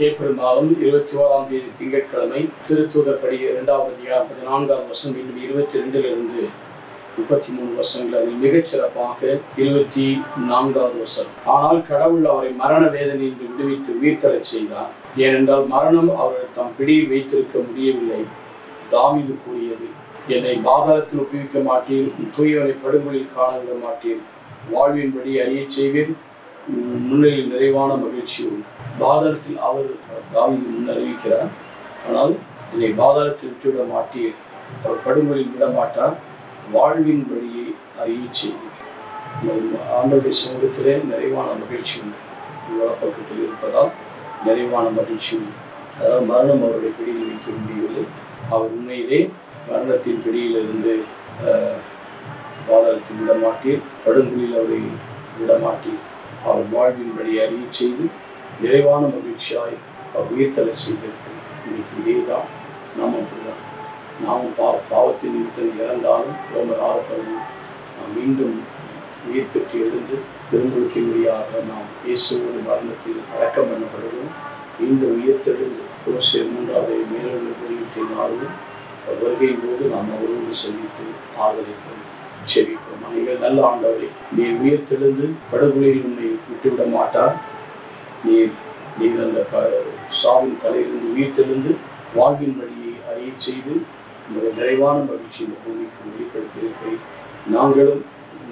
April மாதம் 21ஆம் தேதி திங்கட்கிழமை திருத்தூதர் படி 2வது அதிகாரம் 14வது வசனம் இன்னும் 22லிருந்து 33 வசனங்கள். அதில் மிகச் சிறப்பாக 24வது வசனம். ஆனால் கடவுள் அவரை மரண வேதனையில் விடுவித்து உயிர்த்தெழச் செய்தார். ஏனென்றால் மரணம் அவரை தம் பிடியில் வைத்திருக்க முடியவில்லை. தாவீது கூறியது, என்னை பாதாளத்தில் ஒப்புவிக்க மாட்டீர், தூயவனை படுகொலில் காண விட மாட்டீர், வாழ்வின்படி அறியச் செய்வீர், முன்னிலையில் நிறைவான மகிழ்ச்சி உண்டு. பாதாளத்தில் அவர் தாவீது முன்னறிவிக்கிறார். ஆனால் என்னை பாதாளத்தில் விட்டுவிட மாட்டீர், அவர் படுகொலில் விட மாட்டார், வாழ்வின் வழியை அறியச் செய்வீர். ஆண்டவருடைய சமூகத்திலே நிறைவான மகிழ்ச்சி உண்டு. வலப்பக்கத்தில் இருப்பதால் நிறைவான மகிழ்ச்சி உண்டு. அதாவது மரணம் அவருடைய பிடியில் வைக்க முடியவில்லை. அவர் உண்மையிலே மரணத்தின் பிடியிலிருந்து பாதாளத்தில் விடமாட்டீர், படுகொலில் அவரை விடமாட்டீர், அவர் வாழ்வின் வழி அறிய செய்து நிறைவான மகிழ்ச்சியாய் அவர் உயிர்த்தெழச் செய்திருக்கிறார். இன்னைக்கு இதே தான் நாம் அப்படிதான். நாமும் பாவத்தின் நிமித்தம் இறந்தாலும் ரோமர் 6 நாம் மீண்டும் உயிர் பெற்று எழுந்து திருமுழுக்கின்படியாக நாம் இயேசுவோடு மரணத்தில் அடக்கம் பண்ணப்படுவோம். மீண்டும் உயிர்த்தெழுந்து கொலோசியர் 3வது மேலுள்ள வெளியீட்டை நாடுவோம். வருகையின் போது நாம் அவரோடு சந்தித்து ஆதரிப்போம், செபிப்போம். நீங்கள் நல்ல ஆண்டவரே, நீர் உயிர்த்தெழுந்து படுகொலியில் உன்னை விட்டுவிட மாட்டார். நீர் அந்த சாவின் தலையிலிருந்து உயிர்த்தெழுந்து வாழ்வின் வழியை அறிய செய்து உங்களுடைய நிறைவான மகிழ்ச்சி இந்த பூமிக்கு வெளிப்படுத்தியிருக்கிறேன். நாங்களும்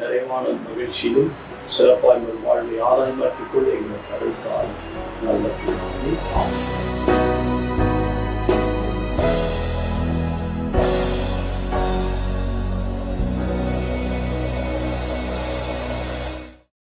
நிறைவான மகிழ்ச்சியிலும் சிறப்பாக எங்கள் வாழ்வை ஆதாயமாக்கிக் கொள்ள எங்களுக்கு அருள்தார். நல்ல